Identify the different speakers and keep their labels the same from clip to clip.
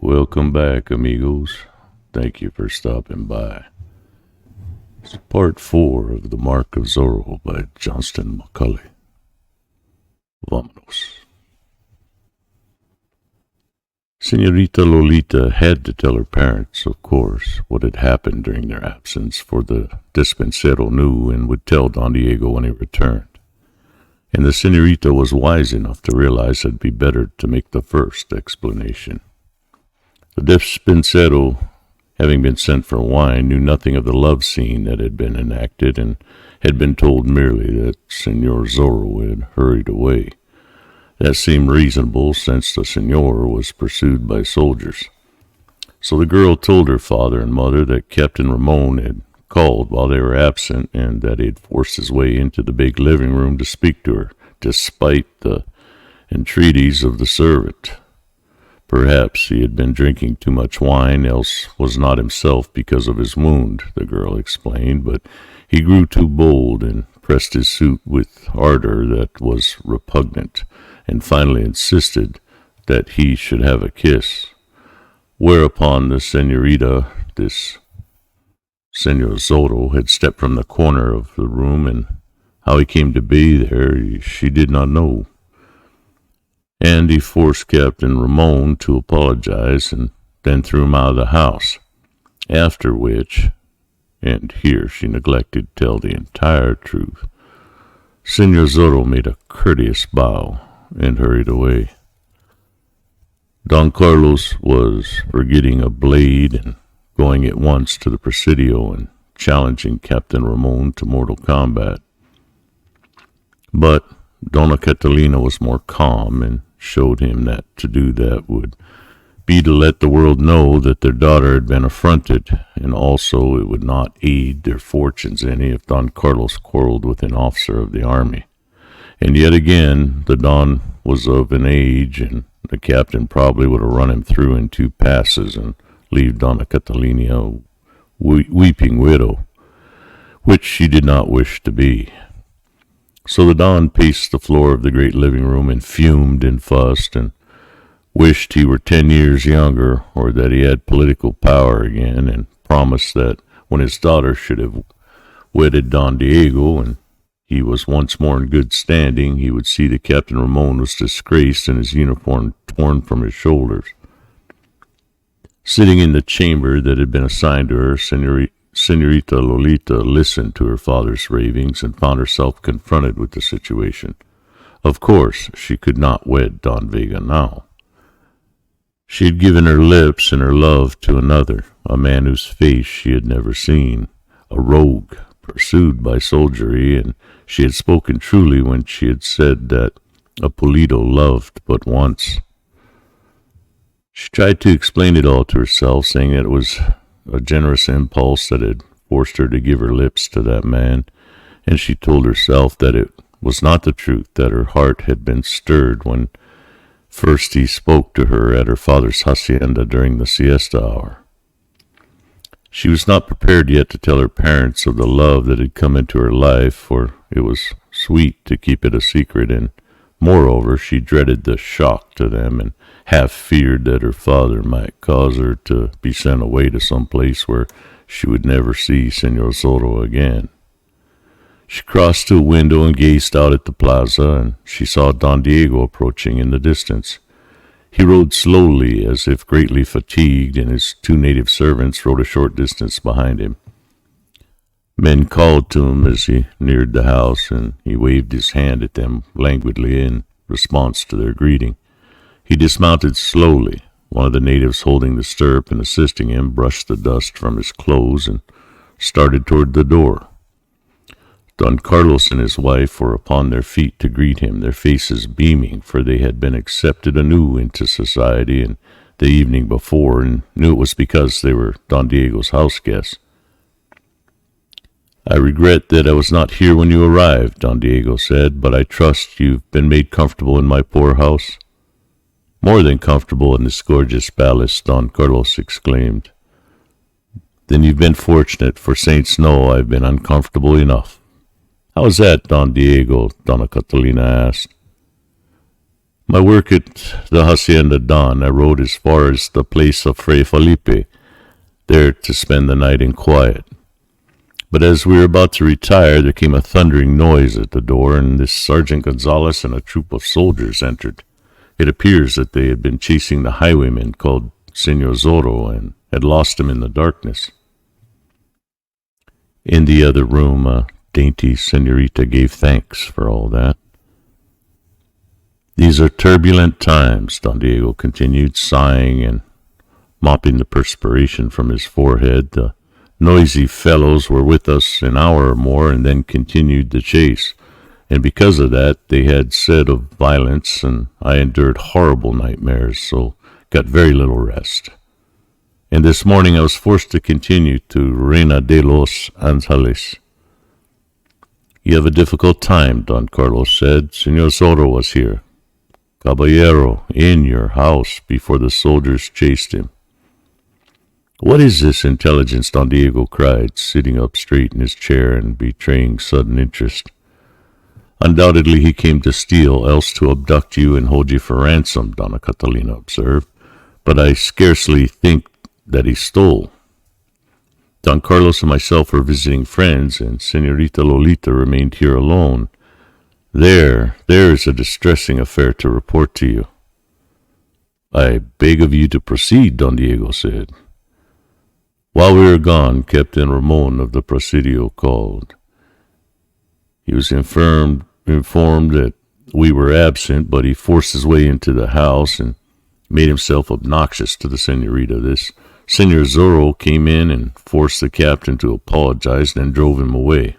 Speaker 1: Welcome back, amigos. Thank you for stopping by. It's part 4 of The Mark of Zorro by Johnston McCulley. Vámonos. Senorita Lolita had to tell her parents, of course, what had happened during their absence, for the dispensero knew and would tell Don Diego when he returned. And the senorita was wise enough to realize it'd be better to make the first explanation. The dispensero, having been sent for wine, knew nothing of the love scene that had been enacted, and had been told merely that Senor Zorro had hurried away. That seemed reasonable, since the senor was pursued by soldiers. So the girl told her father and mother that Captain Ramon had called while they were absent, and that he had forced his way into the big living room to speak to her, despite the entreaties of the servant. Perhaps he had been drinking too much wine, else was not himself because of his wound, the girl explained, but he grew too bold and pressed his suit with ardor that was repugnant, and finally insisted that he should have a kiss. Whereupon the senorita, this Senor Zorro, had stepped from the corner of the room, and how he came to be there she did not know. And he forced Captain Ramon to apologize, and then threw him out of the house. After which, and here she neglected to tell the entire truth, Senor Zorro made a courteous bow and hurried away. Don Carlos was for getting a blade and going at once to the Presidio and challenging Captain Ramon to mortal combat. But Donna Catalina was more calm, and showed him that to do that would be to let the world know that their daughter had been affronted, and also it would not aid their fortunes any if Don Carlos quarreled with an officer of the army. And yet again, the Don was of an age, and the captain probably would have run him through in 2 passes and leave Donna Catalina a weeping widow, which she did not wish to be. So the Don paced the floor of the great living room and fumed and fussed and wished he were 10 years younger, or that he had political power again, and promised that when his daughter should have wedded Don Diego and he was once more in good standing, he would see that Captain Ramon was disgraced and his uniform torn from his shoulders. Sitting in the chamber that had been assigned to her, Senorita Lolita listened to her father's ravings and found herself confronted with the situation. Of course, she could not wed Don Vega now. She had given her lips and her love to another, a man whose face she had never seen, a rogue pursued by soldiery, and she had spoken truly when she had said that Apolito loved but once. She tried to explain it all to herself, saying that it was a generous impulse that had forced her to give her lips to that man, and she told herself that it was not the truth, that her heart had been stirred when first he spoke to her at her father's hacienda during the siesta hour. She was not prepared yet to tell her parents of the love that had come into her life, for it was sweet to keep it a secret, and moreover she dreaded the shock to them, and half feared that her father might cause her to be sent away to some place where she would never see Senor Zorro again. She crossed to a window and gazed out at the plaza, and she saw Don Diego approaching in the distance. He rode slowly, as if greatly fatigued, and his 2 native servants rode a short distance behind him. Men called to him as he neared the house, and he waved his hand at them languidly in response to their greeting. He dismounted slowly. One of the natives holding the stirrup and assisting him brushed the dust from his clothes and started toward the door. Don Carlos and his wife were upon their feet to greet him, their faces beaming, for they had been accepted anew into society and the evening before, and knew it was because they were Don Diego's house guests. "I regret that I was not here when you arrived," Don Diego said, "but I trust you've been made comfortable in my poor house." "More than comfortable in this gorgeous palace," Don Carlos exclaimed. "Then you've been fortunate, for saints know I've been uncomfortable enough." "How is that, Don Diego?" Donna Catalina asked. My work at the Hacienda Don, I rode as far as the place of Fray Felipe, there to spend the night in quiet. But as we were about to retire, there came a thundering noise at the door, and this Sergeant Gonzalez and a troop of soldiers entered. It appears that they had been chasing the highwayman called Senor Zorro and had lost him in the darkness. In the other room, a dainty senorita gave thanks for all that. These are turbulent times, Don Diego continued, sighing and mopping the perspiration from his forehead. The noisy fellows were with us an hour or more and then continued the chase, and because of that they had said of violence, and I endured horrible nightmares, so got very little rest. And this morning I was forced to continue to Reina de los Angeles. You have a difficult time, Don Carlos said. Senor Zorro was here. Caballero, in your house, before the soldiers chased him. What is this intelligence? Don Diego cried, sitting up straight in his chair and betraying sudden interest. Undoubtedly he came to steal, else to abduct you and hold you for ransom, Donna Catalina observed. But I scarcely think that he stole. Don Carlos and myself were visiting friends, and Senorita Lolita remained here alone. There is a distressing affair to report to you. I beg of you to proceed, Don Diego said. While we were gone, Captain Ramon of the Presidio called. He was informed that we were absent, but he forced his way into the house and made himself obnoxious to the senorita. This Senor Zorro came in and forced the captain to apologize, then drove him away.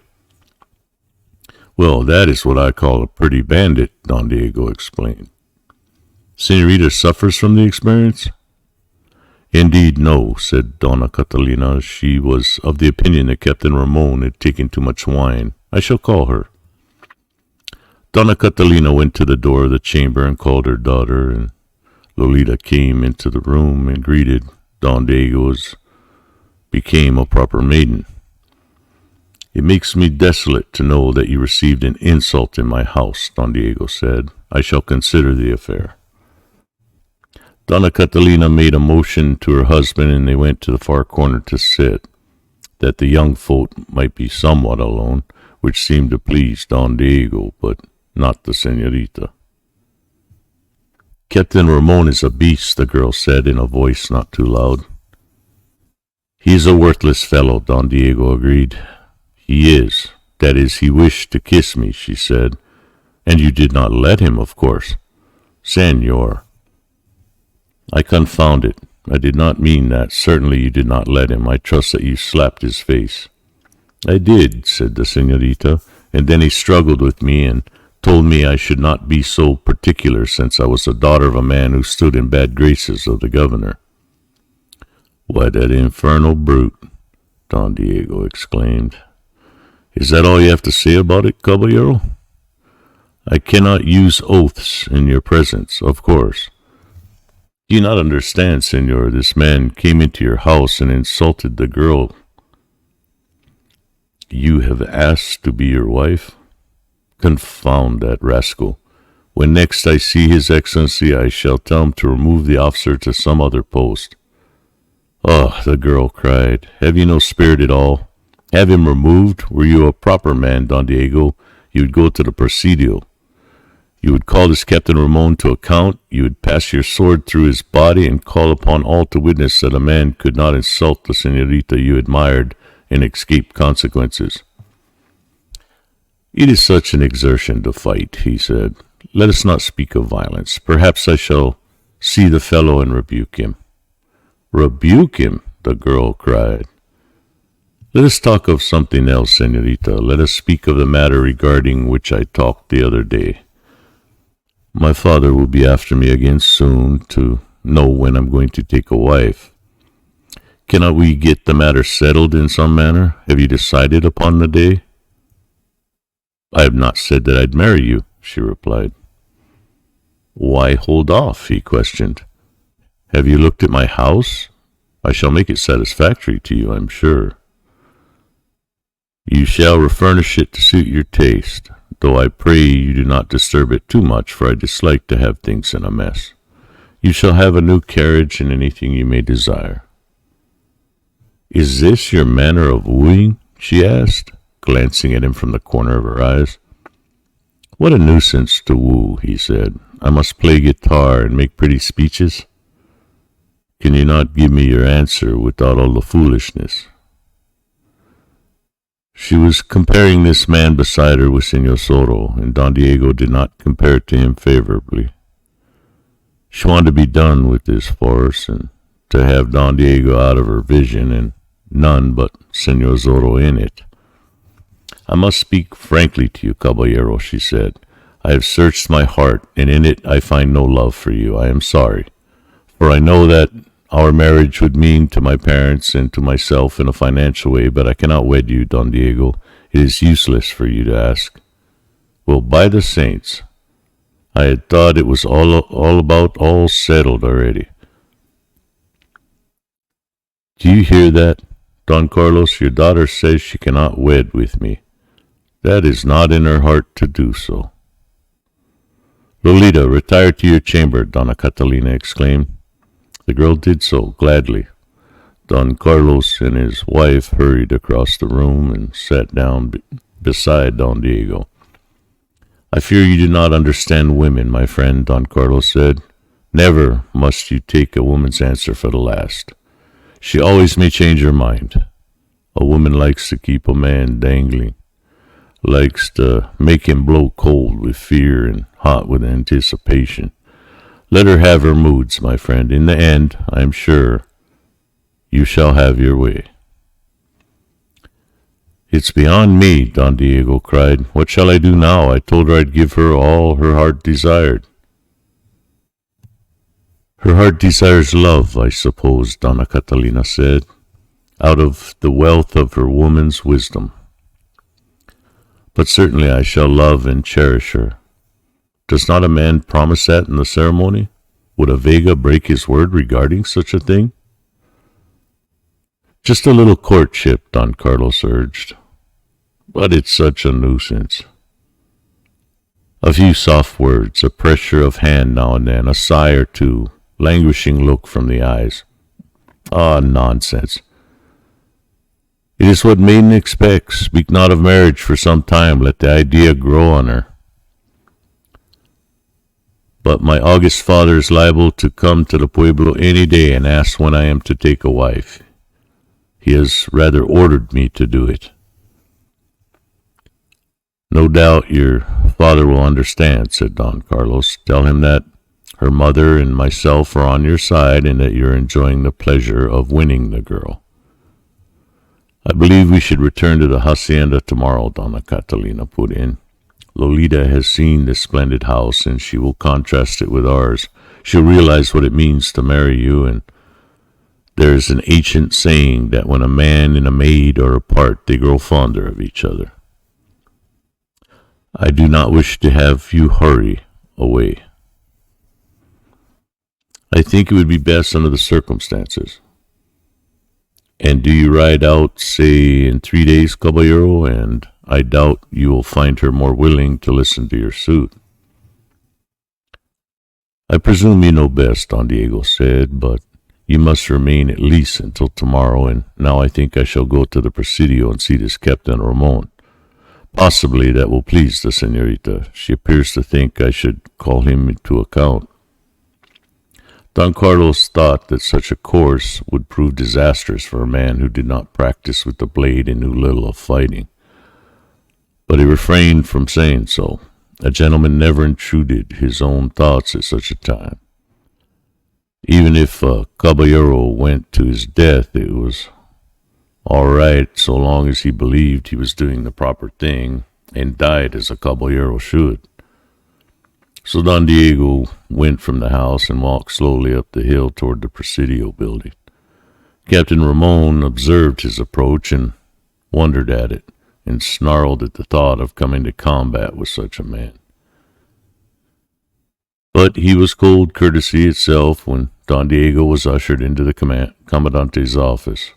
Speaker 1: Well, that is what I call a pretty bandit, Don Diego explained. Senorita suffers from the experience? Indeed, no, said Donna Catalina. She was of the opinion that Captain Ramon had taken too much wine. I shall call her. Donna Catalina went to the door of the chamber and called her daughter, and Lolita came into the room and greeted Don Diego as became a proper maiden. It makes me desolate to know that you received an insult in my house, Don Diego said. I shall consider the affair. Donna Catalina made a motion to her husband, and they went to the far corner to sit, that the young folk might be somewhat alone, which seemed to please Don Diego, but not the senorita. Captain Ramon is a beast, the girl said in a voice not too loud. He is a worthless fellow, Don Diego agreed. He is. That is, he wished to kiss me, she said. And you did not let him, of course. Senor. I confound it. I did not mean that. Certainly you did not let him. I trust that you slapped his face. I did, said the senorita, and then he struggled with me and told me I should not be so particular, since I was the daughter of a man who stood in bad graces of the governor. Why, that infernal brute, Don Diego exclaimed. Is that all you have to say about it, Caballero? I cannot use oaths in your presence, of course. Do you not understand, senor? This man came into your house and insulted the girl. You have asked to be your wife? Confound that rascal. When next I see His Excellency, I shall tell him to remove the officer to some other post. Oh, the girl cried. Have you no spirit at all? Have him removed? Were you a proper man, Don Diego, you would go to the Presidio. You would call this Captain Ramon to account. You would pass your sword through his body and call upon all to witness that a man could not insult the senorita you admired and escape consequences. It is such an exertion to fight, he said. Let us not speak of violence. Perhaps I shall see the fellow and rebuke him. Rebuke him, the girl cried. Let us talk of something else, senorita. Let us speak of the matter regarding which I talked the other day. My father will be after me again soon to know when I'm going to take a wife. Cannot we get the matter settled in some manner? Have you decided upon the day? I have not said that I'd marry you, she replied. Why hold off? He questioned. Have you looked at my house? I shall make it satisfactory to you, I'm sure. You shall refurnish it to suit your taste. though I pray you do not disturb it too much, for I dislike to have things in a mess. You shall have a new carriage and anything you may desire." "Is this your manner of wooing?" she asked, glancing at him from the corner of her eyes. "What a nuisance to woo," he said. "I must play guitar and make pretty speeches. Can you not give me your answer without all the foolishness?" She was comparing this man beside her with Señor Zorro, and Don Diego did not compare to him favorably. She wanted to be done with this farce, and to have Don Diego out of her vision, and none but Señor Zorro in it. "I must speak frankly to you, caballero," she said. "I have searched my heart, and in it I find no love for you. I am sorry, for I know that our marriage would mean to my parents and to myself in a financial way, but I cannot wed you, Don Diego. It is useless for you to ask." "Well, by the saints, I had thought it was all settled already." "Do you hear that, Don Carlos? Your daughter says she cannot wed with me. That is not in her heart to do so." "Lolita, retire to your chamber," Donna Catalina exclaimed. The girl did so, gladly. Don Carlos and his wife hurried across the room and sat down beside Don Diego. "I fear you do not understand women, my friend," Don Carlos said. "Never must you take a woman's answer for the last. She always may change her mind. A woman likes to keep a man dangling, likes to make him blow cold with fear and hot with anticipation. Let her have her moods, my friend. In the end, I am sure, you shall have your way." "It's beyond me," Don Diego cried. "What shall I do now? I told her I'd give her all her heart desired." "Her heart desires love, I suppose," Donna Catalina said, "out of the wealth of her woman's wisdom. But certainly I shall love and cherish her. Does not a man promise that in the ceremony? Would a Vega break his word regarding such a thing?" "Just a little courtship," Don Carlos urged. "But it's such a nuisance. A few soft words, a pressure of hand now and then, a sigh or two, languishing look from the eyes. Ah, nonsense. It is what maiden expects. Speak not of marriage for some time. Let the idea grow on her. But my august father is liable to come to the pueblo any day and ask when I am to take a wife. He has rather ordered me to do it." "No doubt your father will understand," said Don Carlos. "Tell him that her mother and myself are on your side and that you're enjoying the pleasure of winning the girl." "I believe we should return to the hacienda tomorrow," Donna Catalina put in. "Lolita has seen this splendid house, and she will contrast it with ours. She'll realize what it means to marry you, and there's an ancient saying that when a man and a maid are apart, they grow fonder of each other. I do not wish to have you hurry away. I think it would be best under the circumstances." "And do you ride out, say, in 3 days, caballero? And I doubt you will find her more willing to listen to your suit." "I presume you know best," Don Diego said, "but you must remain at least until tomorrow, and now I think I shall go to the Presidio and see this Captain Ramon. Possibly that will please the señorita. She appears to think I should call him to account." Don Carlos thought that such a course would prove disastrous for a man who did not practice with the blade and knew little of fighting. But he refrained from saying so. A gentleman never intruded his own thoughts at such a time. Even if a caballero went to his death, it was all right so long as he believed he was doing the proper thing and died as a caballero should. So Don Diego went from the house and walked slowly up the hill toward the Presidio building. Captain Ramon observed his approach and wondered at it, and snarled at the thought of coming to combat with such a man. But he was cold courtesy itself when Don Diego was ushered into the commandante's office.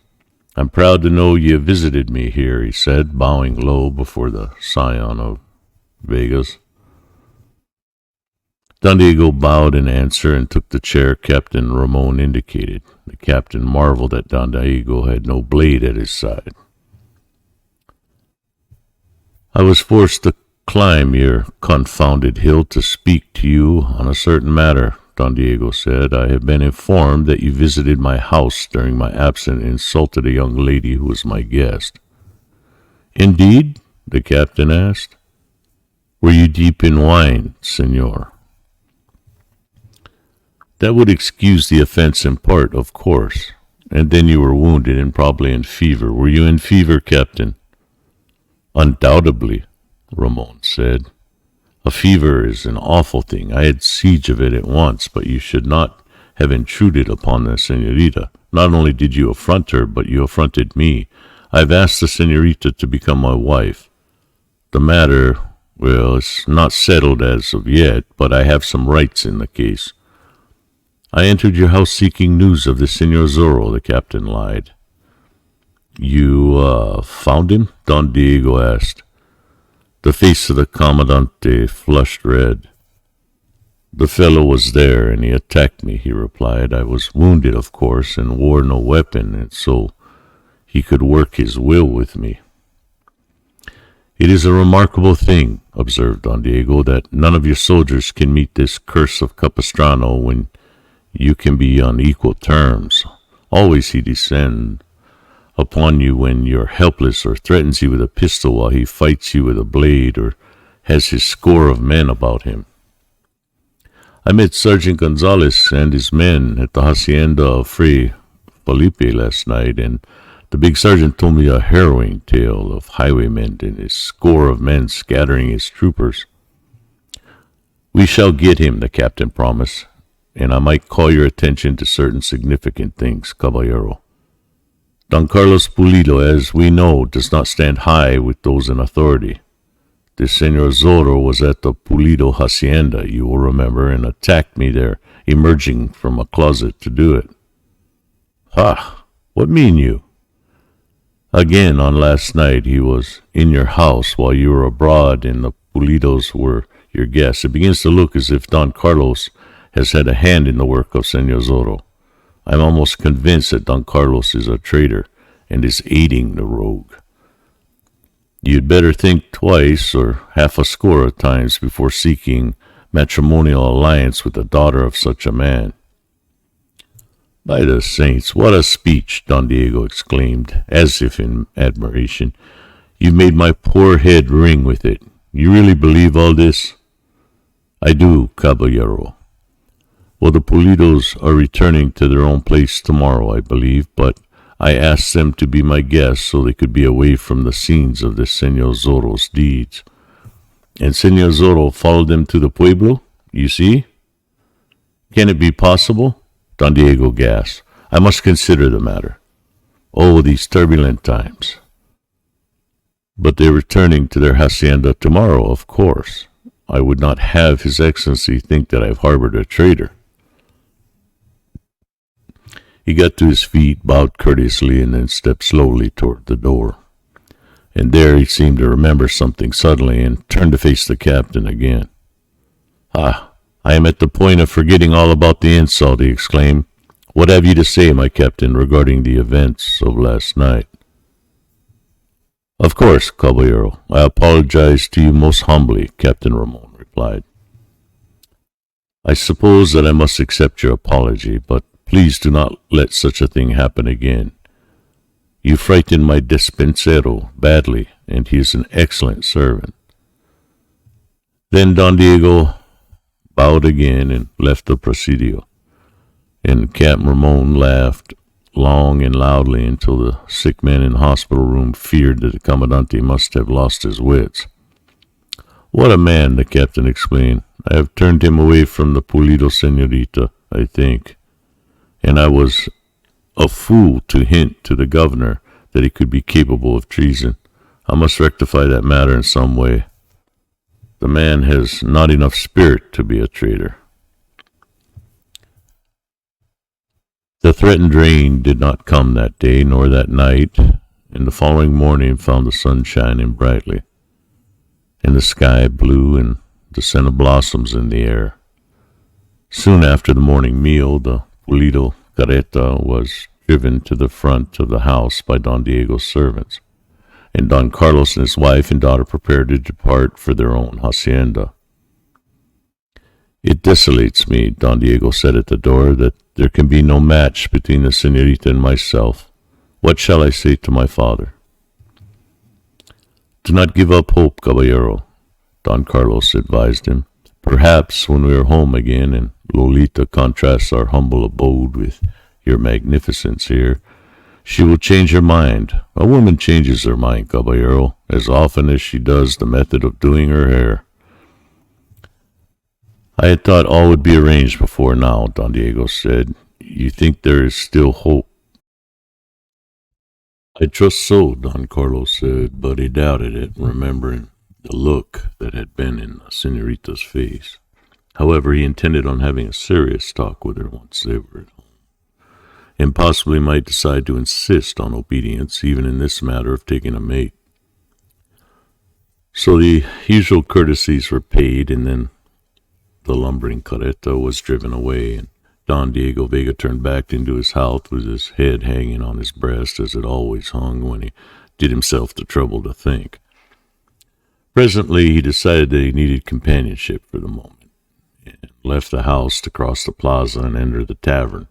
Speaker 1: "I'm proud to know you have visited me here," he said, bowing low before the scion of Vegas. Don Diego bowed in answer and took the chair Captain Ramon indicated. The captain marveled that Don Diego had no blade at his side. I was forced to climb your confounded hill to speak to you on a certain matter, Don Diego said. I have been informed that you visited my house during my absence and insulted a young lady who was my guest. Indeed? The captain asked. Were you deep in wine, senor? That would excuse the offense in part, of course. And then you were wounded and probably in fever. Were you in fever, Captain? Undoubtedly, Ramon said. A fever is an awful thing. I had siege of it at once, but you should not have intruded upon the senorita. Not only did you affront her, but you affronted me. I have asked the senorita to become my wife. The matter, well, it's not settled as of yet, but I have some rights in the case. I entered your house seeking news of the Senor Zorro, the captain lied. You, found him? Don Diego asked. The face of the Commandante flushed red. The fellow was there, and he attacked me, he replied. I was wounded, of course, and wore no weapon, and so he could work his will with me. It is a remarkable thing, observed Don Diego, that none of your soldiers can meet this curse of Capistrano when you can be on equal terms. Always he descends upon you when you're helpless, or threatens you with a pistol while he fights you with a blade, or has his score of men about him. I met Sergeant Gonzalez and his men at the hacienda of Fray Felipe last night, and the big sergeant told me a harrowing tale of highwaymen and his score of men scattering his troopers. We shall get him, the captain promised, and I might call your attention to certain significant things, caballero. Don Carlos Pulido, as we know, does not stand high with those in authority. The Senor Zorro was at the Pulido hacienda, you will remember, and attacked me there, emerging from a closet to do it. Ha! What mean you? Again, on last night, he was in your house while you were abroad, and the Pulidos were your guests. It begins to look as if Don Carlos has had a hand in the work of Senor Zorro. I'm almost convinced that Don Carlos is a traitor and is aiding the rogue. You'd better think twice or half a score of times before seeking matrimonial alliance with the daughter of such a man. By the saints, what a speech, Don Diego exclaimed, as if in admiration. You've made my poor head ring with it. You really believe all this? I do, caballero. Well, the Pulidos are returning to their own place tomorrow, I believe, but I asked them to be my guests so they could be away from the scenes of the Senor Zorro's deeds. And Senor Zorro followed them to the pueblo, you see? Can it be possible? Don Diego gasped. I must consider the matter. Oh, these turbulent times. But they're returning to their hacienda tomorrow, of course. I would not have His Excellency think that I've harbored a traitor. He got to his feet, bowed courteously, and then stepped slowly toward the door. And there he seemed to remember something suddenly and turned to face the captain again. Ah, I am at the point of forgetting all about the insult, he exclaimed. What have you to say, my captain, regarding the events of last night? Of course, caballero. I apologize to you most humbly, Captain Ramon replied. I suppose that I must accept your apology, but please do not let such a thing happen again. You frightened my despensero badly, and he is an excellent servant. Then Don Diego bowed again and left the presidio, and Captain Ramon laughed long and loudly until the sick man in the hospital room feared that the Commandante must have lost his wits. What a man, the captain exclaimed. I have turned him away from the Pulido senorita, I think. And I was a fool to hint to the governor that he could be capable of treason. I must rectify that matter in some way. The man has not enough spirit to be a traitor. The threatened rain did not come that day nor that night, and the following morning found the sun shining brightly. and the sky blue and the scent of blossoms in the air. Soon after the morning meal, the Pulido carreta was driven to the front of the house by Don Diego's servants, and Don Carlos and his wife and daughter prepared to depart for their own hacienda. "It desolates me," Don Diego said at the door, "that there can be no match between the señorita and myself. What shall I say to my father?" "Do not give up hope, caballero," Don Carlos advised him. "Perhaps when we are home again and Lolita contrasts our humble abode with your magnificence here, she will change her mind. A woman changes her mind, caballero, as often as she does the method of doing her hair." "I had thought all would be arranged before now," Don Diego said. "You think there is still hope?" "I trust so," Don Carlos said, but he doubted it, remembering the look that had been in the señorita's face. However, he intended on having a serious talk with her once they were at home, and possibly might decide to insist on obedience even in this matter of taking a mate. So the usual courtesies were paid, and then the lumbering carreta was driven away, and Don Diego Vega turned back into his house with his head hanging on his breast, as it always hung when he did himself the trouble to think. Presently he decided that he needed companionship for the moment, and left the house to cross the plaza and enter the tavern.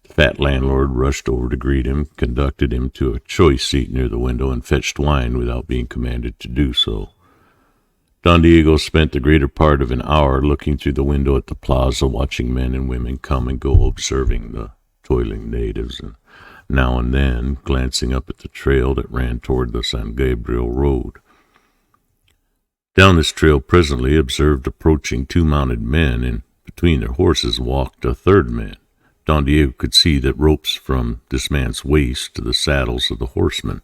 Speaker 1: The fat landlord rushed over to greet him, conducted him to a choice seat near the window, and fetched wine without being commanded to do so. Don Diego spent the greater part of an hour looking through the window at the plaza, watching men and women come and go, observing the toiling natives, and now and then glancing up at the trail that ran toward the San Gabriel road. Down this trail presently observed approaching two mounted men, and between their horses walked a third man. Don Diego could see that ropes from this man's waist to the saddles of the horsemen.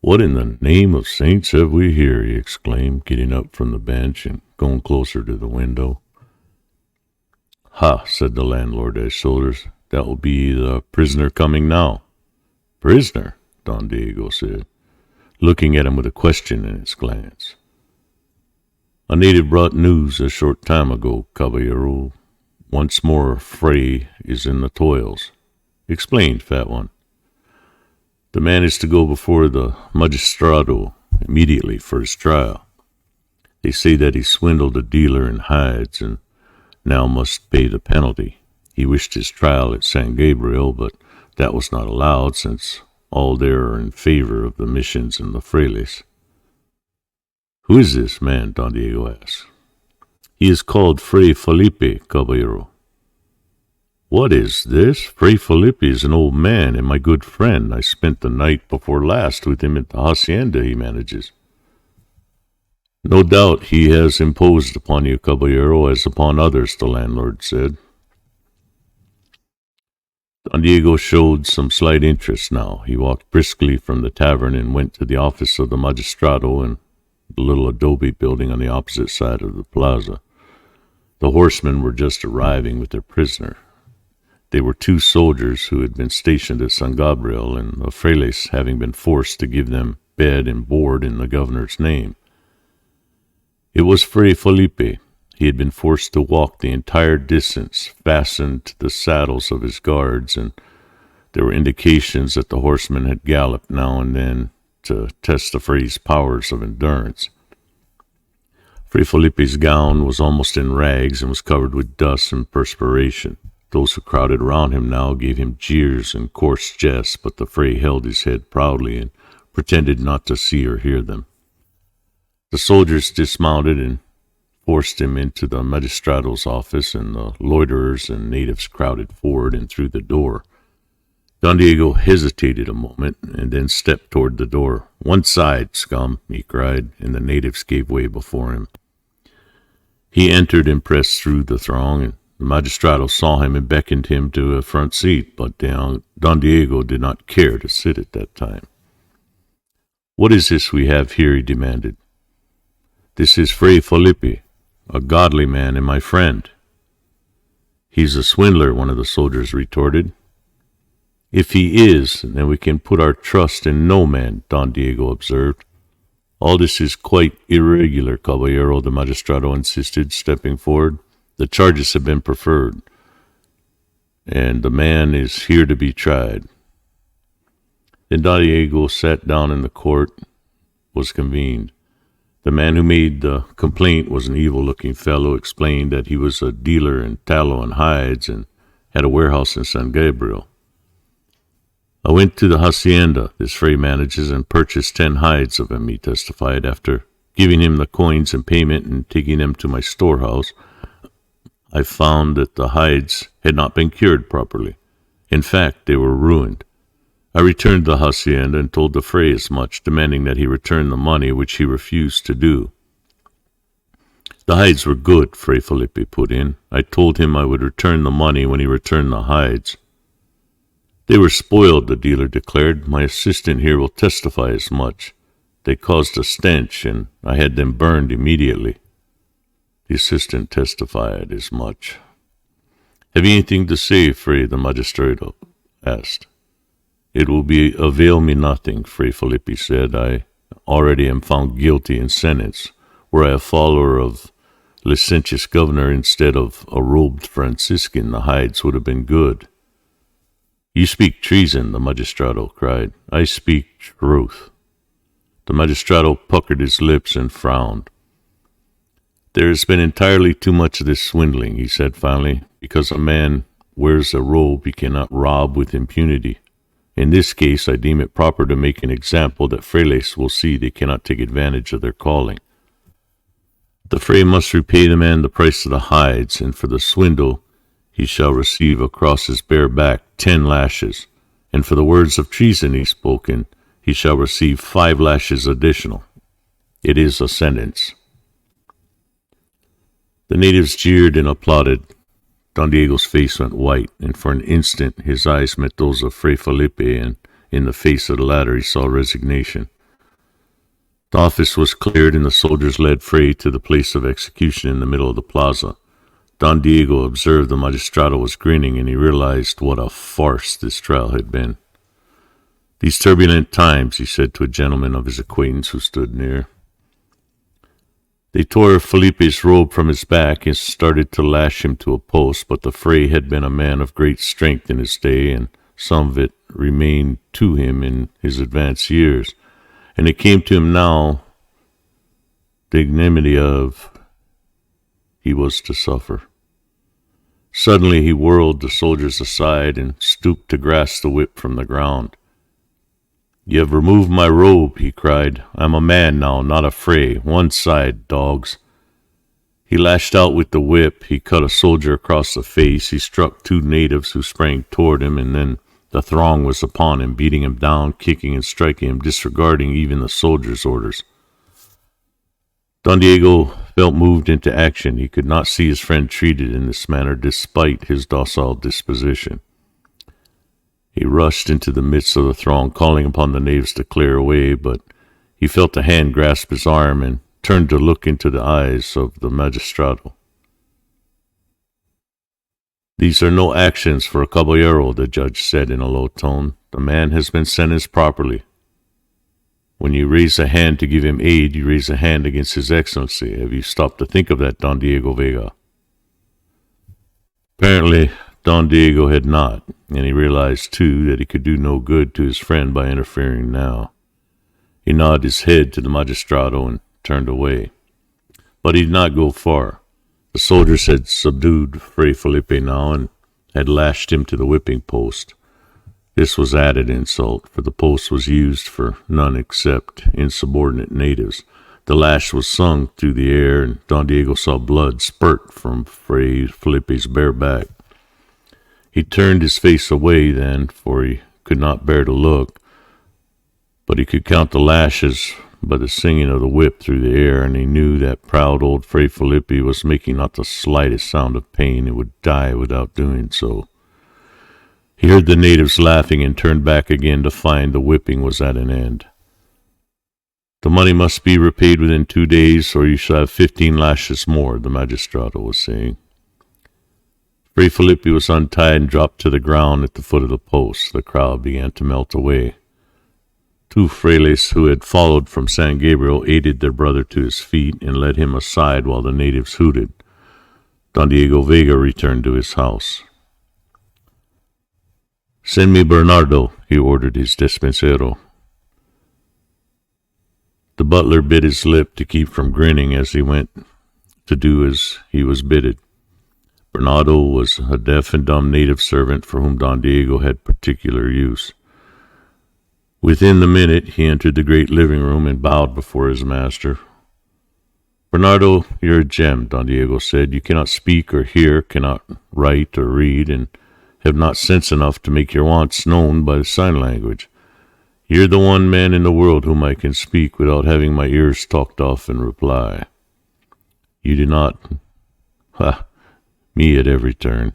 Speaker 1: "What in the name of saints have we here?" he exclaimed, getting up from the bench and going closer to the window. "Ha," said the landlord to his soldiers, "that will be the prisoner coming now." "Prisoner?" Don Diego said, looking at him with a question in his glance. "A native brought news a short time ago, caballero. Once more Fray is in the toils." "Explain, fat one." "The man is to go before the magistrado immediately for his trial. They say that he swindled a dealer in hides and now must pay the penalty. He wished his trial at San Gabriel, but that was not allowed, since all there are in favor of the missions and the frailes." "Who is this man?" Don Diego asked. "He is called Fray Felipe, caballero." "What is this? Fray Felipe is an old man and my good friend. I spent the night before last with him at the hacienda he manages." "No doubt he has imposed upon you, caballero, as upon others," the landlord said. Don Diego showed some slight interest now. He walked briskly from the tavern and went to the office of the magistrado in the little adobe building on the opposite side of the plaza. The horsemen were just arriving with their prisoner. They were two soldiers who had been stationed at San Gabriel, and the frailes having been forced to give them bed and board in the governor's name. It was Fray Felipe. He had been forced to walk the entire distance, fastened to the saddles of his guards, and there were indications that the horsemen had galloped now and then to test the Fray's powers of endurance. Fray Felipe's gown was almost in rags and was covered with dust and perspiration. Those who crowded around him now gave him jeers and coarse jests, but the Fray held his head proudly and pretended not to see or hear them. The soldiers dismounted and forced him into the magistrado's office, and the loiterers and natives crowded forward and through the door. Don Diego hesitated a moment and then stepped toward the door. "One side, scum," he cried, and the natives gave way before him. He entered and pressed through the throng, and the magistrado saw him and beckoned him to a front seat, but Don Diego did not care to sit at that time. "What is this we have here?" he demanded. "This is Fray Felipe, a godly man and my friend." "He's a swindler," one of the soldiers retorted. "If he is, then we can put our trust in no man," Don Diego observed. All this is quite irregular, caballero, the magistrado insisted, stepping forward. The charges have been preferred, and the man is here to be tried. Then Don Diego sat down and the court was convened. The man who made the complaint was an evil-looking fellow, explained that he was a dealer in tallow and hides and had a warehouse in San Gabriel. I went to the hacienda this Fray manages and purchased 10 hides of him, he testified. After giving him the coins in payment and taking them to my storehouse, I found that the hides had not been cured properly. In fact, they were ruined. I returned to the hacienda and told the Fray as much, demanding that he return the money, which he refused to do. The hides were good, Fray Felipe put in. I told him I would return the money when he returned the hides. They were spoiled, the dealer declared. My assistant here will testify as much. They caused a stench, and I had them burned immediately. The assistant testified as much. Have you anything to say, Fray? The magistrado asked. It will avail me nothing, Fray Felipe said. I already am found guilty and sentenced. Were I a follower of licentious governor instead of a robed Franciscan, the hides would have been good. You speak treason, the magistrado cried. I speak truth. The magistrado puckered his lips and frowned. There has been entirely too much of this swindling, he said finally. Because a man wears a robe, he cannot rob with impunity. In this case, I deem it proper to make an example that frailes will see they cannot take advantage of their calling. The Fray must repay the man the price of the hides, and for the swindle he shall receive across his bare back 10 lashes, and for the words of treason he spoken, he shall receive 5 lashes additional. It is a sentence. The natives jeered and applauded. Don Diego's face went white, and for an instant his eyes met those of Fray Felipe, and in the face of the latter he saw resignation. The office was cleared, and the soldiers led Fray to the place of execution in the middle of the plaza. Don Diego observed the magistrado was grinning, and he realized what a farce this trial had been. These turbulent times, he said to a gentleman of his acquaintance who stood near. They tore Felipe's robe from his back and started to lash him to a post, but the Fray had been a man of great strength in his day, and some of it remained to him in his advanced years, and it came to him now the ignominy of he was to suffer. Suddenly he whirled the soldiers aside and stooped to grasp the whip from the ground. You have removed my robe, he cried. I am a man now, not a Fray. One side, dogs. He lashed out with the whip. He cut a soldier across the face. He struck 2 natives who sprang toward him, and then the throng was upon him, beating him down, kicking and striking him, disregarding even the soldiers' orders. Don Diego felt moved into action. He could not see his friend treated in this manner despite his docile disposition. He rushed into the midst of the throng, calling upon the natives to clear away, but he felt a hand grasp his arm and turned to look into the eyes of the magistrado. These are no actions for a caballero, the judge said in a low tone. The man has been sentenced properly. When you raise a hand to give him aid, you raise a hand against His Excellency. Have you stopped to think of that, Don Diego Vega? Apparently, Don Diego had not, and he realized, too, that he could do no good to his friend by interfering now. He nodded his head to the magistrado and turned away. But he did not go far. The soldiers had subdued Fray Felipe now and had lashed him to the whipping post. This was added insult, for the post was used for none except insubordinate natives. The lash was sung through the air, and Don Diego saw blood spurt from Fray Felipe's bare back. He turned his face away then, for he could not bear to look, but he could count the lashes by the singing of the whip through the air, and he knew that proud old Fray Felipe was making not the slightest sound of pain and would die without doing so. He heard the natives laughing and turned back again to find the whipping was at an end. The money must be repaid within 2 days, or you shall have 15 lashes more, the magistrado was saying. Fray Felipe was untied and dropped to the ground at the foot of the post. The crowd began to melt away. Two frailes who had followed from San Gabriel aided their brother to his feet and led him aside while the natives hooted. Don Diego Vega returned to his house. "Send me Bernardo," he ordered his despensero. The butler bit his lip to keep from grinning as he went to do as he was bidden. Bernardo was a deaf and dumb native servant for whom Don Diego had particular use. Within the minute, he entered the great living room and bowed before his master. "Bernardo, you're a gem," Don Diego said. "You cannot speak or hear, cannot write or read, and have not sense enough to make your wants known by the sign language. You're the one man in the world whom I can speak without having my ears talked off in reply. You do not... me at every turn."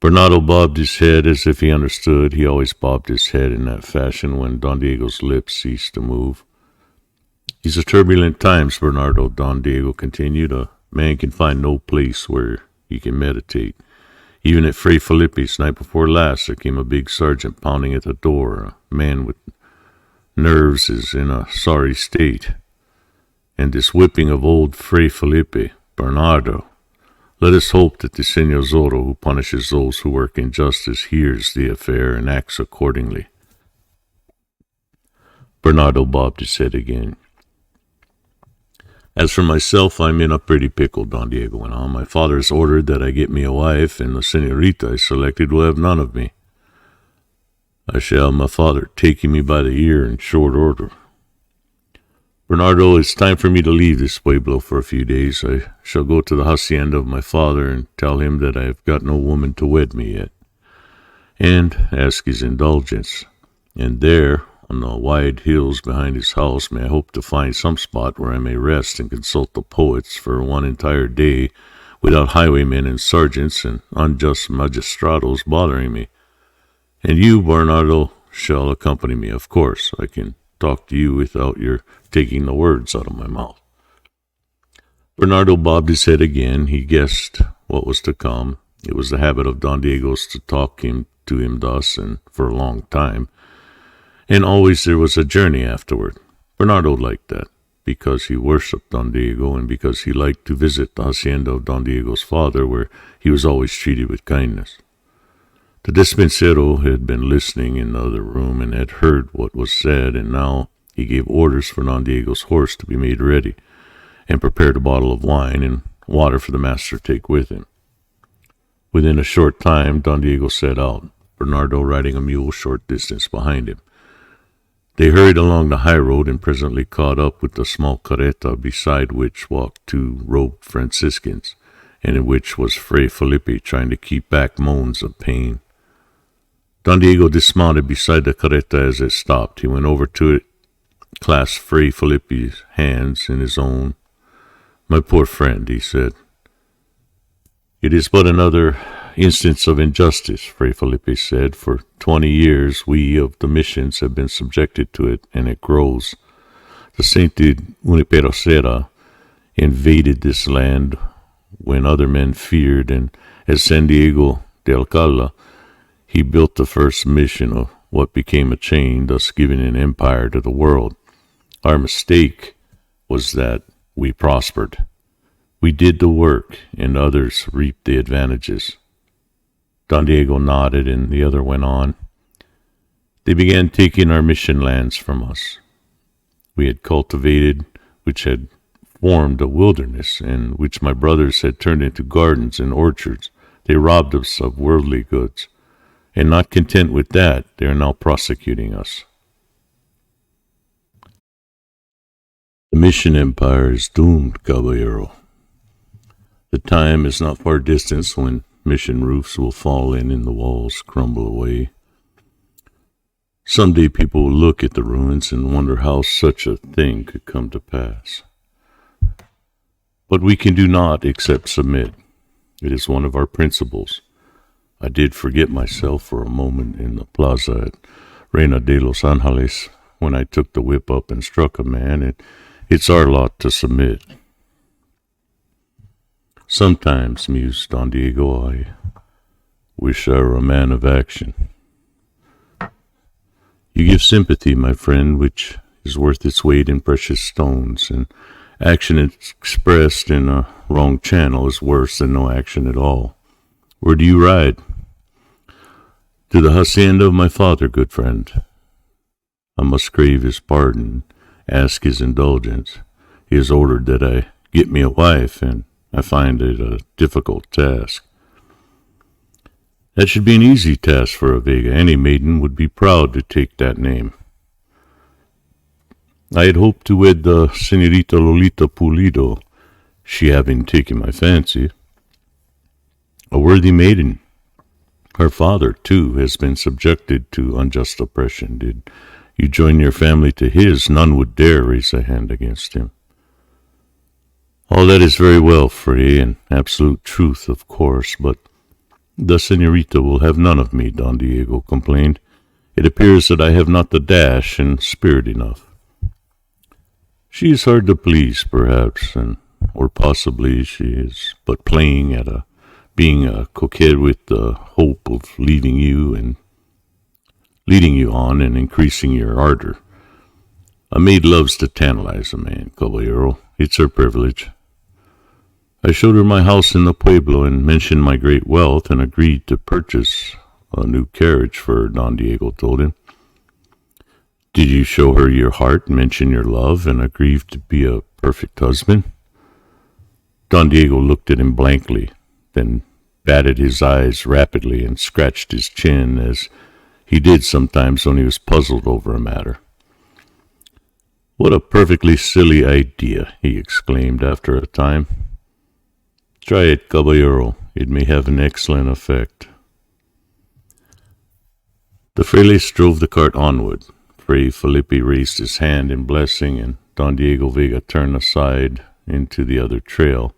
Speaker 1: Bernardo bobbed his head as if he understood. He always bobbed his head in that fashion when Don Diego's lips ceased to move. "These are turbulent times, Bernardo," Don Diego continued. "A man can find no place where he can meditate. Even at Fray Felipe's night before last, there came a big sergeant pounding at the door. A man with nerves is in a sorry state. And this whipping of old Fray Felipe, Bernardo. Let us hope that the Señor Zorro, who punishes those who work injustice, hears the affair and acts accordingly." Bernardo bobbed his head again. "As for myself, I'm in a pretty pickle," Don Diego went on. "My father has ordered that I get me a wife, and the señorita I selected will have none of me. I shall have my father taking me by the ear in short order. Bernardo, it's time for me to leave this pueblo for a few days. I shall go to the hacienda of my father and tell him that I have got no woman to wed me yet, and ask his indulgence. And there, on the wide hills behind his house, may I hope to find some spot where I may rest and consult the poets for one entire day without highwaymen and sergeants and unjust magistrados bothering me. And you, Bernardo, shall accompany me, of course. I can talk to you without your taking the words out of my mouth." Bernardo bobbed his head again. He guessed what was to come. It was the habit of Don Diego's to talk to him thus, and for a long time. And always there was a journey afterward. Bernardo liked that, because he worshipped Don Diego, and because he liked to visit the hacienda of Don Diego's father, where he was always treated with kindness. The despensero had been listening in the other room and had heard what was said, and now he gave orders for Don Diego's horse to be made ready, and prepared a bottle of wine and water for the master to take with him. Within a short time, Don Diego set out, Bernardo riding a mule short distance behind him. They hurried along the high road and presently caught up with the small carreta beside which walked two robed Franciscans, and in which was Fray Felipe trying to keep back moans of pain. Don Diego dismounted beside the carreta as it stopped. He went over to it, clasped Fray Felipe's hands in his own. "My poor friend," he said, "it is but another instance of injustice," Fray Felipe said. "For 20 years we of the missions have been subjected to it, and it grows. The sainted Uniperocera invaded this land when other men feared, and as San Diego de Alcala, he built the first mission of what became a chain, thus giving an empire to the world. Our mistake was that we prospered. We did the work, and others reaped the advantages." Don Diego nodded, and the other went on. "They began taking our mission lands from us. We had cultivated, which had formed a wilderness, and which my brothers had turned into gardens and orchards. They robbed us of worldly goods. And not content with that, they are now prosecuting us. The mission empire is doomed, caballero. The time is not far distant when mission roofs will fall in and the walls crumble away. Someday people will look at the ruins and wonder how such a thing could come to pass. But we can do naught except submit. It is one of our principles. I did forget myself for a moment in the plaza at Reina de los Angeles when I took the whip up and struck a man. It's our lot to submit. Sometimes, mused Don Diego, I wish I were a man of action. You give sympathy, my friend, which is worth its weight in precious stones, and action expressed in a wrong channel is worse than no action at all. Where do you ride? To the hacienda of my father, good friend. I must crave his pardon, ask his indulgence. He has ordered that I get me a wife, and I find it a difficult task. That should be an easy task for a Vega. Any maiden would be proud to take that name. I had hoped to wed the Senorita Lolita Pulido, she having taken my fancy. A worthy maiden. Her father, too, has been subjected to unjust oppression. Did you join your family to his, none would dare raise a hand against him. All that is very well, Frey, and absolute truth, of course, but the senorita will have none of me, Don Diego complained. It appears that I have not the dash and spirit enough. She is hard to please, perhaps, or possibly she is but playing at being a coquette with the hope of leading you on and increasing your ardor. A maid loves to tantalize a man, caballero. It's her privilege. I showed her my house in the pueblo and mentioned my great wealth and agreed to purchase a new carriage for her, Don Diego told him. Did you show her your heart, mention your love, and agree to be a perfect husband? Don Diego looked at him blankly, then batted his eyes rapidly and scratched his chin, as he did sometimes when he was puzzled over a matter. What a perfectly silly idea, he exclaimed after a time. Try it, caballero. It may have an excellent effect. The frailes drove the cart onward. Fray Felipe raised his hand in blessing, and Don Diego Vega turned aside into the other trail,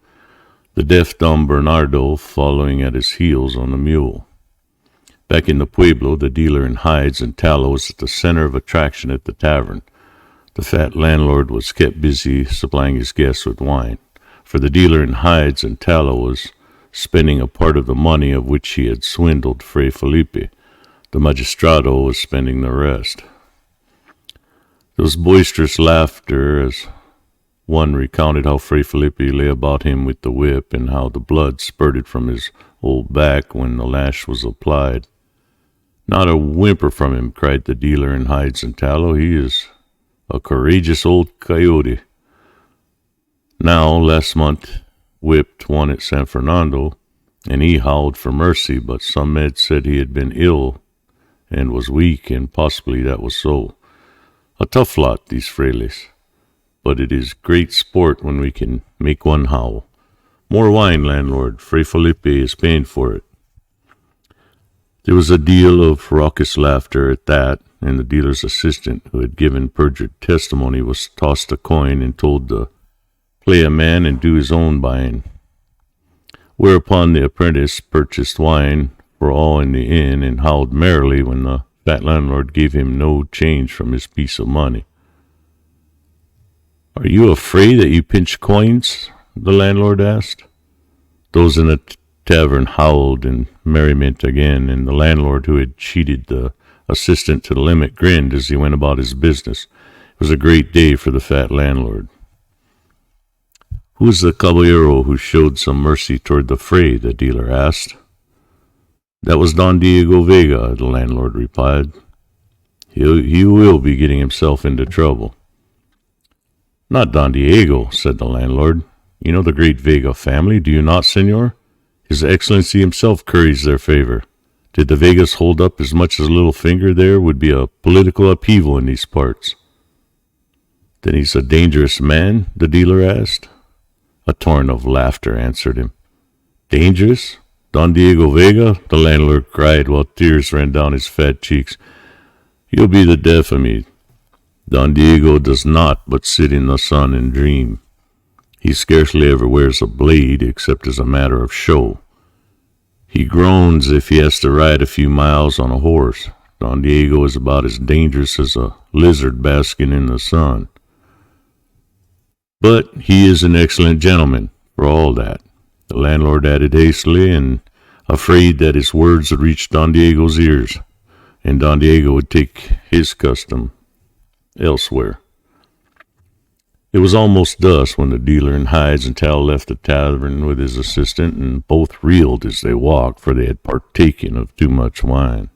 Speaker 1: the deaf Don Bernardo following at his heels on the mule. Back in the pueblo, the dealer in hides and tallow was at the center of attraction at the tavern. The fat landlord was kept busy supplying his guests with wine, for the dealer in hides and tallow was spending a part of the money of which he had swindled Fray Felipe. The magistrado was spending the rest. There was boisterous laughter as one recounted how Fray Felipe lay about him with the whip and how the blood spurted from his old back when the lash was applied. Not a whimper from him, cried the dealer in hides and tallow. He is a courageous old coyote. Now, last month, whipped one at San Fernando, and he howled for mercy, but some men said he had been ill and was weak, and possibly that was so. A tough lot, these frailes, but it is great sport when we can make one howl. More wine, landlord. Fray Felipe is paying for it. There was a deal of raucous laughter at that, and the dealer's assistant, who had given perjured testimony, was tossed a coin and told to play a man and do his own buying. Whereupon the apprentice purchased wine for all in the inn and howled merrily when the fat landlord gave him no change from his piece of money. Are you afraid that you pinch coins? The landlord asked. Those in the tavern howled in merriment again, and the landlord, who had cheated the assistant to the limit, grinned as he went about his business. It was a great day for the fat landlord. Who is the caballero who showed some mercy toward the fray? The dealer asked. That was Don Diego Vega, the landlord replied. He will be getting himself into trouble. Not Don Diego, said the landlord. You know the great Vega family, do you not, senor? His Excellency himself curries their favor. Did the Vegas hold up as much as a little finger, there would be a political upheaval in these parts. Then he's a dangerous man? The dealer asked. A torrent of laughter answered him. Dangerous? Don Diego Vega? The landlord cried while tears ran down his fat cheeks. You'll be the death of me. Don Diego does not but sit in the sun and dream. He scarcely ever wears a blade except as a matter of show. He groans if he has to ride a few miles on a horse. Don Diego is about as dangerous as a lizard basking in the sun. But he is an excellent gentleman, for all that. The landlord added hastily, and afraid that his words had reached Don Diego's ears. and Don Diego would take his custom elsewhere. It was almost dusk when the dealer in hides and tallow left the tavern with his assistant, and both reeled as they walked, for they had partaken of too much wine.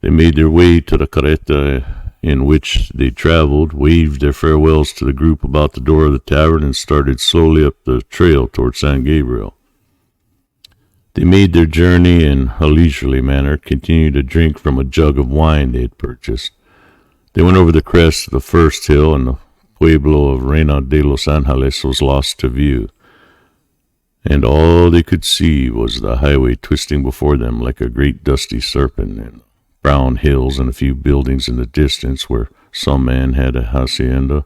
Speaker 1: They made their way to the carreta in which they traveled, waved their farewells to the group about the door of the tavern, and started slowly up the trail toward San Gabriel. They made their journey in a leisurely manner, continuing to drink from a jug of wine they had purchased. They went over the crest of the first hill, and the pueblo of Reina de los Angeles was lost to view, and all they could see was the highway twisting before them like a great dusty serpent, and brown hills and a few buildings in the distance where some man had a hacienda.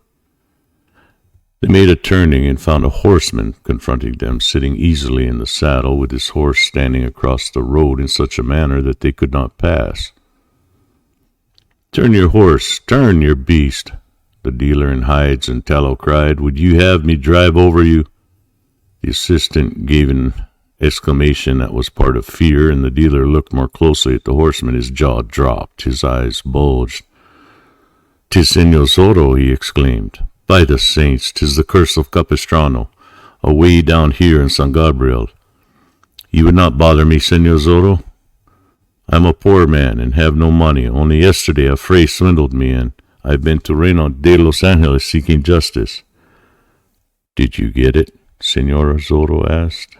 Speaker 1: They made a turning and found a horseman confronting them, sitting easily in the saddle, with his horse standing across the road in such a manner that they could not pass. "Turn your horse, turn your beast," the dealer in hides and tallow cried. "Would you have me drive over you?" The assistant gave an exclamation that was part of fear, and the dealer looked more closely at the horseman. His jaw dropped, his eyes bulged. "'Tis Senor Zorro," he exclaimed. "By the saints, 'tis the curse of Capistrano, away down here in San Gabriel. You would not bother me, Senor Zorro? I'm a poor man and have no money. Only yesterday a fray swindled me, and I've been to Reino de los Angeles seeking justice." "Did you get it?" Senor Zorro asked.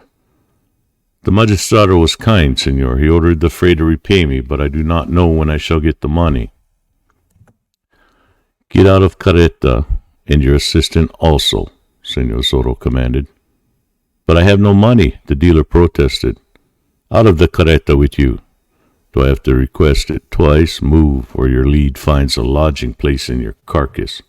Speaker 1: "The magistrado was kind, senor. He ordered the fray to repay me, but I do not know when I shall get the money." "Get out of carreta, and your assistant also," Senor Zorro commanded. "But I have no money," the dealer protested. "Out of the carreta with you. Do I have to request it twice? Move, or your lead finds a lodging place in your carcass."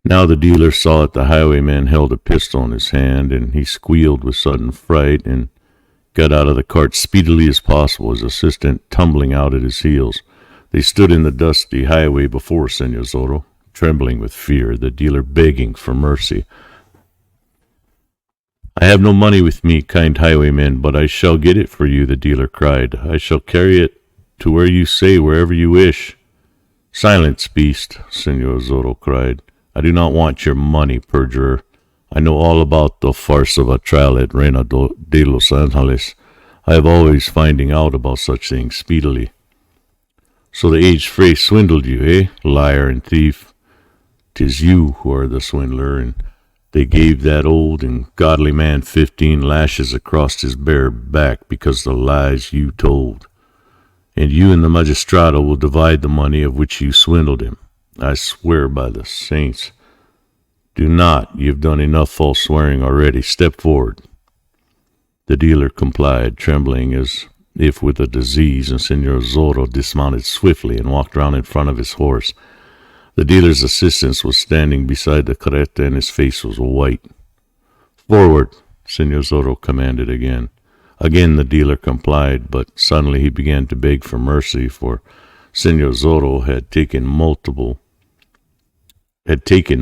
Speaker 1: Now the dealer saw that the highwayman held a pistol in his hand, and he squealed with sudden fright and got out of the cart speedily as possible, his assistant tumbling out at his heels. They stood in the dusty highway before Senor Zorro, trembling with fear, the dealer begging for mercy. "I have no money with me, kind highwayman, but I shall get it for you," the dealer cried. "I shall carry it to where you say, wherever you wish." "Silence, beast," Senor Zorro cried. "I do not want your money, perjurer. I know all about the farce of a trial at Reina de los Angeles. I have always finding out about such things speedily." "So the aged fray swindled you, eh? Liar and thief. 'Tis you who are the swindler, and they gave that old and godly man 15 lashes across his bare back because of the lies you told. And you and the magistrado will divide the money of which you swindled him. I swear by the saints." "Do not. You've done enough false swearing already. Step forward." The dealer complied, trembling as if with a disease, and Senor Zorro dismounted swiftly and walked round in front of his horse. The dealer's assistant was standing beside the carreta, and his face was white. "Forward," Senor Zorro commanded again. Again the dealer complied, but suddenly he began to beg for mercy, for Senor Zorro had taken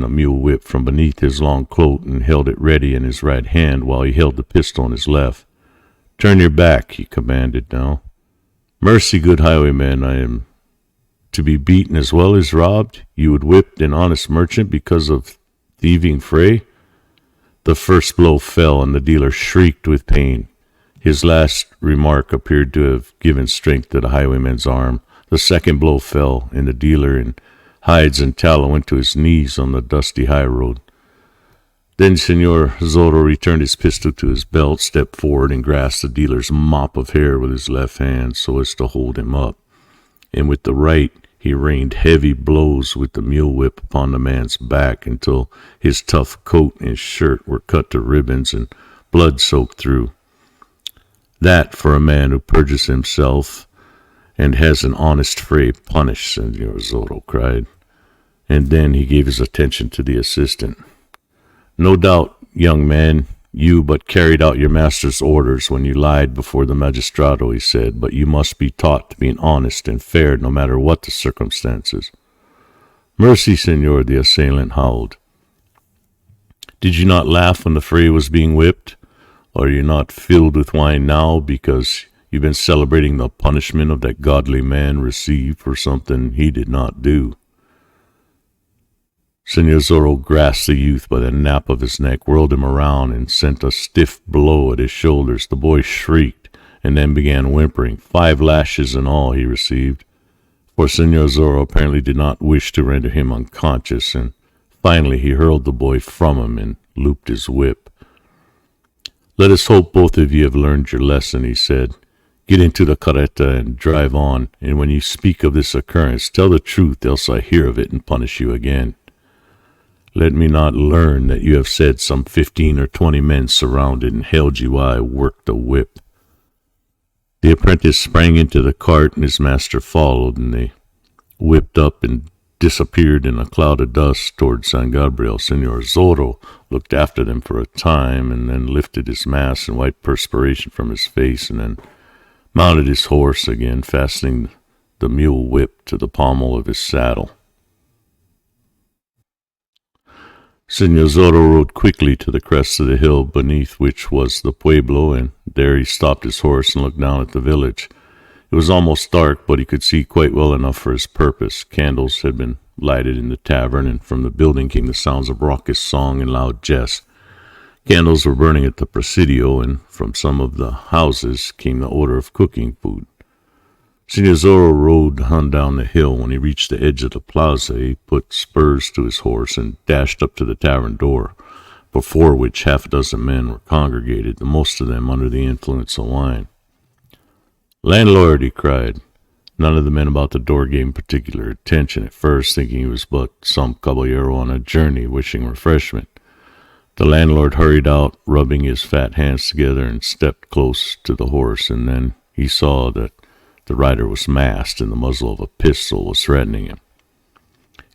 Speaker 1: a mule whip from beneath his long coat and held it ready in his right hand while he held the pistol in his left. "Turn your back," he commanded now. "Mercy, good highwayman, I am to be beaten as well as robbed? You would whip an honest merchant because of thieving fray?" The first blow fell, and the dealer shrieked with pain. His last remark appeared to have given strength to the highwayman's arm. The second blow fell, and the dealer in hides and tallow went to his knees on the dusty high road. Then Senor Zorro returned his pistol to his belt, stepped forward, and grasped the dealer's mop of hair with his left hand so as to hold him up, and with the right he rained heavy blows with the mule whip upon the man's back until his tough coat and shirt were cut to ribbons and blood soaked through. "That for a man who perjures himself and has an honest fray punished," Senor Zorro cried. And then he gave his attention to the assistant. "No doubt, young man, you but carried out your master's orders when you lied before the magistrado," he said, "but you must be taught to be honest and fair no matter what the circumstances." "Mercy, senor," the assailant howled. "Did you not laugh when the fray was being whipped? Are you not filled with wine now because You've been celebrating the punishment of that godly man received for something he did not do. Senor Zorro grasped the youth by the nape of his neck, whirled him around, and sent a stiff blow at his shoulders. The boy shrieked and then began whimpering. 5 lashes in all he received, for Senor Zorro apparently did not wish to render him unconscious, and finally he hurled the boy from him and looped his whip. "Let us hope both of you have learned your lesson," he said. "Get into the carreta and drive on, and when you speak of this occurrence, tell the truth, else I hear of it and punish you again. Let me not learn that you have said some 15 or 20 men surrounded and held you while I worked the whip." The apprentice sprang into the cart, and his master followed, and they whipped up and disappeared in a cloud of dust toward San Gabriel. Senor Zorro looked after them for a time, and then lifted his mask and wiped perspiration from his face, and then mounted his horse again, fastening the mule whip to the pommel of his saddle. Senor Zorro rode quickly to the crest of the hill beneath which was the pueblo, and there he stopped his horse and looked down at the village. It was almost dark, but he could see quite well enough for his purpose. Candles had been lighted in the tavern, and from the building came the sounds of raucous song and loud jest. Candles were burning at the presidio, and from some of the houses came the odor of cooking food. Senor Zorro rode on down the hill. When he reached the edge of the plaza, he put spurs to his horse and dashed up to the tavern door, before which 6 men were congregated, the most of them under the influence of wine. "Landlord," he cried. None of the men about the door gave him particular attention at first, thinking he was but some caballero on a journey wishing refreshment. The landlord hurried out, rubbing his fat hands together, and stepped close to the horse, and then he saw that the rider was masked, and the muzzle of a pistol was threatening him.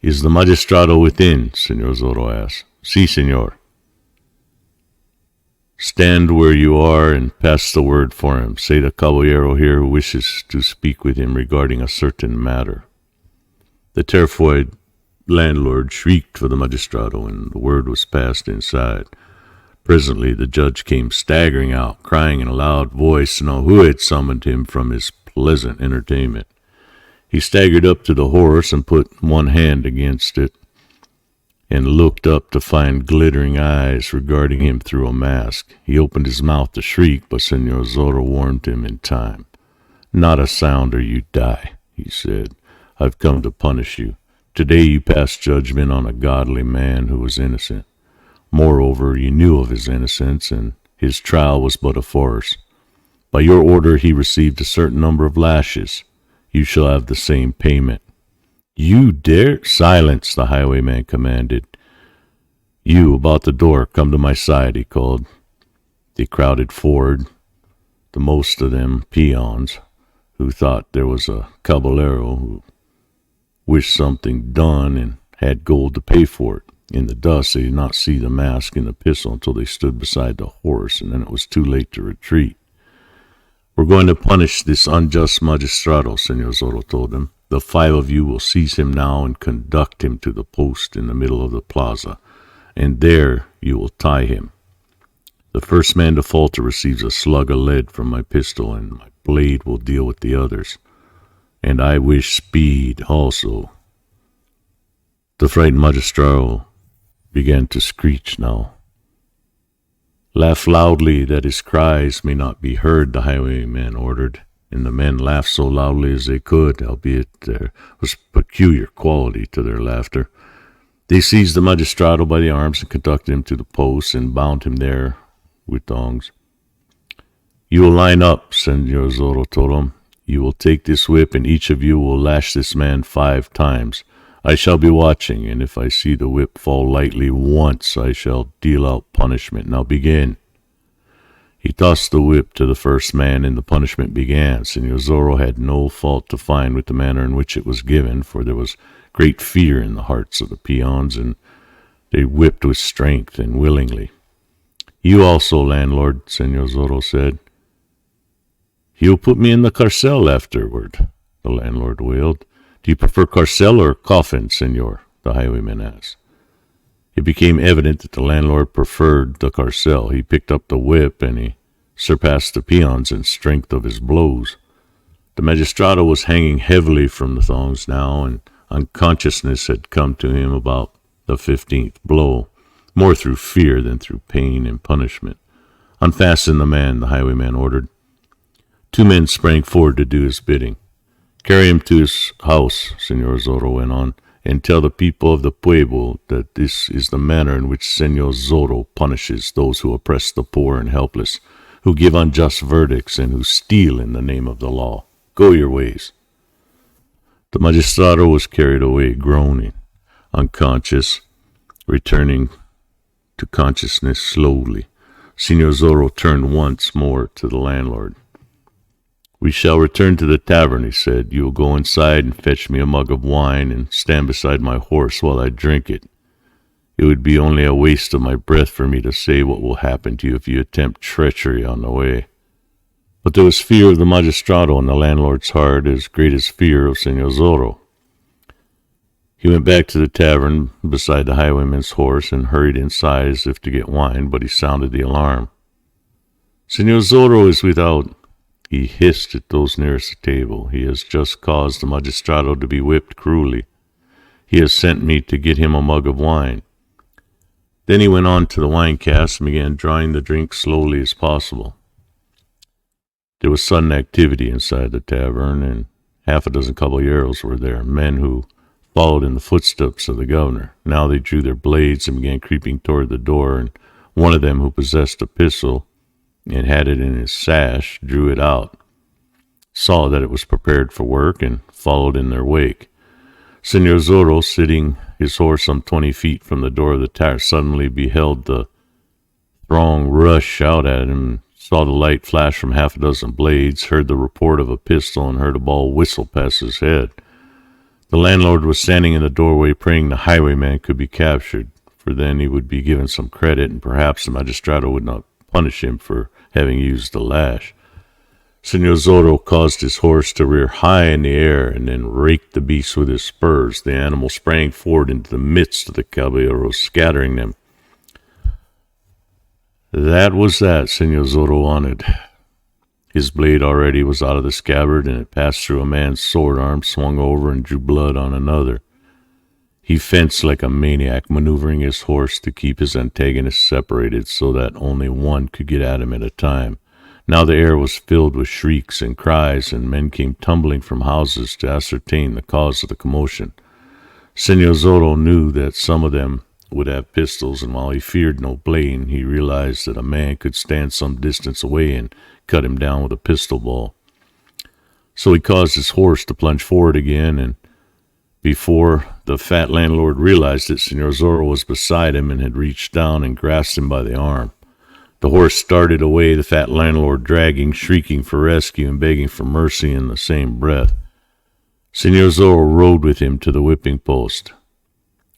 Speaker 1: "Is the magistrado within?" Senor Zorro asked. "Si, senor." "Stand where you are and pass the word for him. Say the caballero here wishes to speak with him regarding a certain matter." The terrified landlord shrieked for the magistrado, and the word was passed inside. Presently the judge came staggering out, crying in a loud voice to know who had summoned him from his pleasant entertainment. He staggered up to the horse and put one hand against it, and looked up to find glittering eyes regarding him through a mask. He opened his mouth to shriek, but Senor Zorro warned him in time. "Not a sound or you die," he said. "I've come to punish you. Today you passed judgment on a godly man who was innocent. Moreover, you knew of his innocence, and his trial was but a farce. By your order he received a certain number of lashes. You shall have the same payment." "You dare—" "Silence," the highwayman commanded. "You, about the door, come to my side," he called. They crowded forward, the most of them peons, who thought there was a caballero who wished something done and had gold to pay for it. In the dust they did not see the mask and the pistol until they stood beside the horse, and then it was too late to retreat. "We're going to punish this unjust magistrado," Senor Zorro told them. "The 5 of you will seize him now and conduct him to the post in the middle of the plaza, and there you will tie him. The first man to falter receives a slug of lead from my pistol, and my blade will deal with the others. And I wish speed also." The frightened magistrado began to screech now. "Laugh loudly, that his cries may not be heard," the highwayman ordered, and the men laughed so loudly as they could, albeit there was peculiar quality to their laughter. They seized the magistrado by the arms and conducted him to the post and bound him there with thongs. "You will line up," Senor Zorro told him. "You will take this whip, and each of you will lash this man 5 times. I shall be watching, and if I see the whip fall lightly once, I shall deal out punishment. Now begin." He tossed the whip to the first man, and the punishment began. Senor Zorro had no fault to find with the manner in which it was given, for there was great fear in the hearts of the peons, and they whipped with strength and willingly. "You also, landlord," Senor Zorro said. "He'll put me in the carcel afterward," the landlord wailed. "Do you prefer carcel or coffin, senor?" the highwayman asked. It became evident that the landlord preferred the carcel. He picked up the whip, and he surpassed the peons in strength of his blows. The magistrado was hanging heavily from the thongs now, and unconsciousness had come to him about the 15th blow, more through fear than through pain and punishment. "Unfasten the man," the highwayman ordered. 2 men sprang forward to do his bidding. "Carry him to his house," Senor Zorro went on, "and tell the people of the pueblo that this is the manner in which Senor Zorro punishes those who oppress the poor and helpless, who give unjust verdicts, and who steal in the name of the law. Go your ways." The magistrado was carried away, groaning, unconscious, returning to consciousness slowly. Senor Zorro turned once more to the landlord. "We shall return to the tavern," he said. "You will go inside and fetch me a mug of wine and stand beside my horse while I drink it. It would be only a waste of my breath for me to say what will happen to you if you attempt treachery on the way." But there was fear of the magistrado in the landlord's heart, as great as fear of Senor Zorro. He went back to the tavern beside the highwayman's horse and hurried inside as if to get wine, but he sounded the alarm. "Senor Zorro is without." He hissed at those nearest the table. "He has just caused the magistrado to be whipped cruelly. He has sent me to get him a mug of wine." Then he went on to the wine cask and began drawing the drink slowly as possible. There was sudden activity inside the tavern, and 6 caballeros were there, men who followed in the footsteps of the governor. Now they drew their blades and began creeping toward the door, and one of them, who possessed a pistol and had it in his sash, drew it out, saw that it was prepared for work, and followed in their wake. Senor Zorro, sitting his horse some 20 feet from the door of the tavern, suddenly beheld the throng rush out at him, saw the light flash from 6 blades, heard the report of a pistol, and heard a ball whistle past his head. The landlord was standing in the doorway praying the highwayman could be captured, for then he would be given some credit, and perhaps the magistrado would not punish him for having used the lash. Senor Zorro caused his horse to rear high in the air and then raked the beast with his spurs. The animal sprang forward into the midst of the caballeros, scattering them. That was that Senor Zorro wanted. His blade already was out of the scabbard, and it passed through a man's sword arm, swung over, and drew blood on another. He fenced like a maniac, maneuvering his horse to keep his antagonists separated so that only one could get at him at a time. Now the air was filled with shrieks and cries, and men came tumbling from houses to ascertain the cause of the commotion. Senor Zorro knew that some of them would have pistols, and while he feared no blame, he realized that a man could stand some distance away and cut him down with a pistol ball. So he caused his horse to plunge forward again, and before the fat landlord realized it, Senor Zorro was beside him and had reached down and grasped him by the arm. The horse started away, the fat landlord dragging, shrieking for rescue, and begging for mercy in the same breath. Senor Zorro rode with him to the whipping post.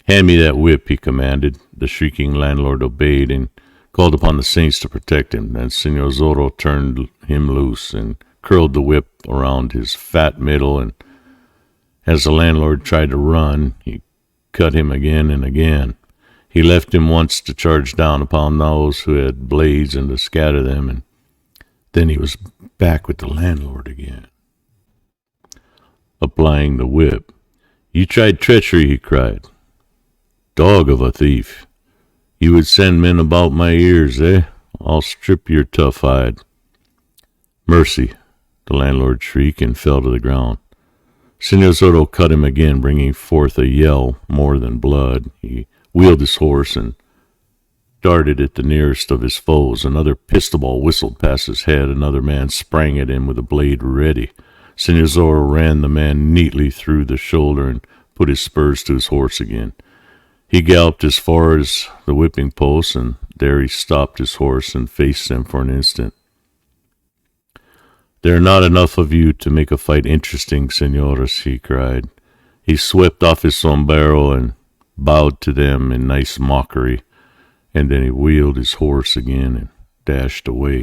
Speaker 1: "Hand me that whip," he commanded. The shrieking landlord obeyed and called upon the saints to protect him. Then Senor Zorro turned him loose and curled the whip around his fat middle, and as the landlord tried to run, he cut him again and again. He left him once to charge down upon those who had blades and to scatter them, and then he was back with the landlord again, applying the whip. "You tried treachery," he cried. "Dog of a thief! You would send men about my ears, eh? I'll strip your tough hide." "Mercy!" the landlord shrieked and fell to the ground. Senor Zorro cut him again, bringing forth a yell more than blood. He wheeled his horse and darted at the nearest of his foes. Another pistol ball whistled past his head. Another man sprang at him with a blade ready. Senor Zorro ran the man neatly through the shoulder and put his spurs to his horse again. He galloped as far as the whipping post, and there he stopped his horse and faced them for an instant. "There are not enough of you to make a fight interesting, senores," he cried. He swept off his sombrero and bowed to them in nice mockery, and then he wheeled his horse again and dashed away.